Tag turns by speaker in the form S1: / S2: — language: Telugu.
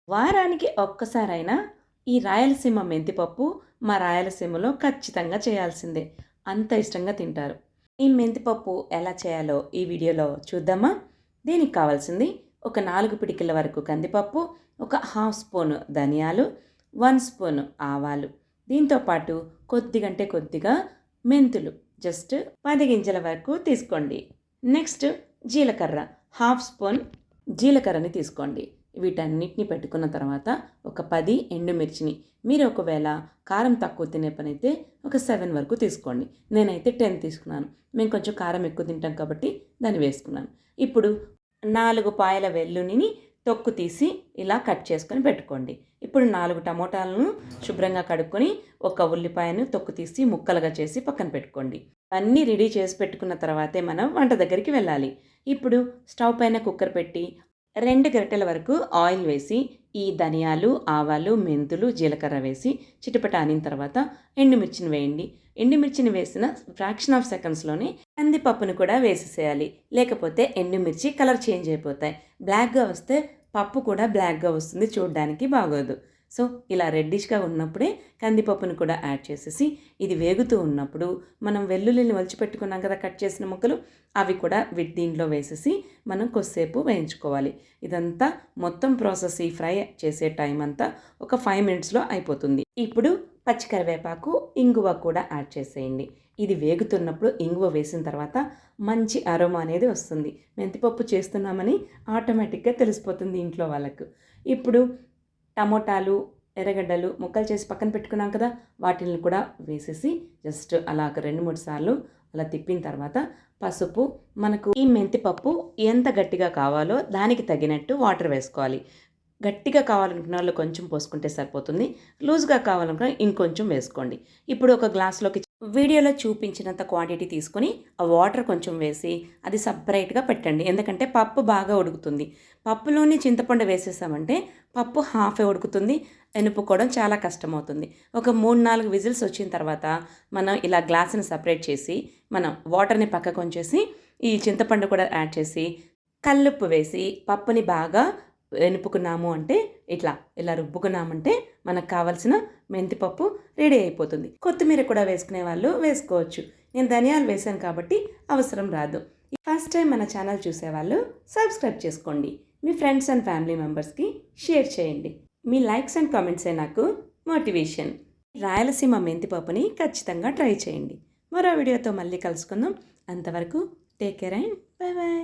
S1: వారానికి ఒక్కసారైనా ఈ రాయలసీమ మెంతిపప్పు మా రాయలసీమలో ఖచ్చితంగా చేయాల్సిందే. అంత ఇష్టంగా తింటారు. ఈ మెంతిపప్పు ఎలా చేయాలో ఈ వీడియోలో చూద్దామా? దీనికి కావాల్సింది ఒక 4 పిడికిల వరకు కందిపప్పు, ఒక హాఫ్ స్పూన్ ధనియాలు, 1 స్పూన్ ఆవాలు, దీంతో పాటు కొద్దిగంటే కొద్దిగా మెంతులు జస్ట్ 10 గింజల వరకు తీసుకోండి. నెక్స్ట్ జీలకర్ర హాఫ్ స్పూన్ జీలకర్రని తీసుకోండి. వీటన్నిటిని పెట్టుకున్న తర్వాత ఒక 10 ఎండుమిర్చిని, మీరు ఒకవేళ కారం తక్కువ తినే పనైతే ఒక 7 వరకు తీసుకోండి. నేనైతే 10 తీసుకున్నాను. మేము కొంచెం కారం ఎక్కువ తింటాం కాబట్టి దాన్ని వేసుకున్నాను. ఇప్పుడు 4 పాయల వెల్లుల్లిని తొక్కు తీసి ఇలా కట్ చేసుకొని పెట్టుకోండి. ఇప్పుడు 4 టమోటాలను శుభ్రంగా కడుక్కొని ఒక ఉల్లిపాయను తొక్కు తీసి ముక్కలుగా చేసి పక్కన పెట్టుకోండి. అన్నీ రెడీ చేసి పెట్టుకున్న తర్వాతే మనం వంట దగ్గరికి వెళ్ళాలి. ఇప్పుడు స్టవ్ పైన కుక్కర్ పెట్టి 2 గరిటెల వరకు ఆయిల్ వేసి ఈ ధనియాలు, ఆవాలు, మెంతులు, జీలకర్ర వేసి చిటపటానిన తర్వాత ఎండుమిర్చిని వేయండి. ఎండుమిర్చిని వేసిన ఫ్రాక్షన్ ఆఫ్ సెకండ్స్లోనే కందిపప్పును కూడా వేసేసేయాలి. లేకపోతే ఎండుమిర్చి కలర్ చేంజ్ అయిపోతాయి. బ్లాక్గా వస్తే పప్పు కూడా బ్లాక్గా వస్తుంది, చూడడానికి బాగోదు. సో ఇలా రెడ్డిష్గా ఉన్నప్పుడే కందిపప్పును కూడా యాడ్ చేసేసి ఇది వేగుతూ ఉన్నప్పుడు మనం వెల్లుల్లిని ఒలిచిపెట్టుకున్నాం కదా కట్ చేసిన ముక్కలు, అవి కూడా దీంట్లో వేసేసి మనం కొద్దిసేపు వేయించుకోవాలి. ఇదంతా మొత్తం ప్రాసెస్ ఈ ఫ్రై చేసే టైం అంతా ఒక 5 మినిట్స్లో అయిపోతుంది. ఇప్పుడు పచ్చికరివేపాకు, ఇంగువ కూడా యాడ్ చేసేయండి. ఇది వేగుతున్నప్పుడు ఇంగువ వేసిన తర్వాత మంచి అరోమా అనేది వస్తుంది. మెంతిపప్పు చేస్తున్నామని ఆటోమేటిక్గా తెలిసిపోతుంది ఇంట్లో వాళ్ళకు. ఇప్పుడు టమోటాలు, ఎర్రగడ్డలు ముక్కలు చేసి పక్కన పెట్టుకున్నాం కదా, వాటిని కూడా వేసేసి జస్ట్ అలా ఒక 2-3 సార్లు అలా తిప్పిన తర్వాత పసుపు, మనకు ఈ మెంతిపప్పు ఎంత గట్టిగా కావాలో దానికి తగినట్టు వాటర్ వేసుకోవాలి. గట్టిగా కావాలనుకున్న వాళ్ళు కొంచెం పోసుకుంటే సరిపోతుంది. లూజ్గా కావాలనుకున్న ఇంకొంచెం వేసుకోండి. ఇప్పుడు ఒక గ్లాస్లోకి వీడియోలో చూపించినంత క్వాంటిటీ తీసుకొని ఆ వాటర్ కొంచెం వేసి అది సపరేట్గా పెట్టండి. ఎందుకంటే పప్పు బాగా ఉడుకుతుంది. పప్పులోని చింతపండు వేసేసామంటే పప్పు హాఫే ఉడుకుతుంది, ఎనుపుకోవడం చాలా కష్టమవుతుంది. ఒక 3-4 విజిల్స్ వచ్చిన తర్వాత మనం ఇలా గ్లాసుని సపరేట్ చేసి మనం వాటర్ని పక్కకు ఉంచేసి ఈ చింతపండు కూడా యాడ్ చేసి కల్లుప్పు వేసి పప్పుని బాగా వెనుపుకున్నాము అంటే ఇలా రుబ్బుకున్నామంటే మనకు కావాల్సిన మెంతిపప్పు రెడీ అయిపోతుంది. కొత్తిమీర కూడా వేసుకునే వాళ్ళు వేసుకోవచ్చు. నేను ధనియాలు వేసాను కాబట్టి అవసరం రాదు. ఫస్ట్ టైం మన ఛానల్ చూసేవాళ్ళు సబ్స్క్రైబ్ చేసుకోండి. మీ ఫ్రెండ్స్ అండ్ ఫ్యామిలీ మెంబర్స్కి షేర్ చేయండి. మీ లైక్స్ అండ్ కామెంట్సే నాకు మోటివేషన్. రాయలసీమ మెంతిపప్పుని ఖచ్చితంగా ట్రై చేయండి. మరో వీడియోతో మళ్ళీ కలుసుకుందాం. అంతవరకు take care and bye bye.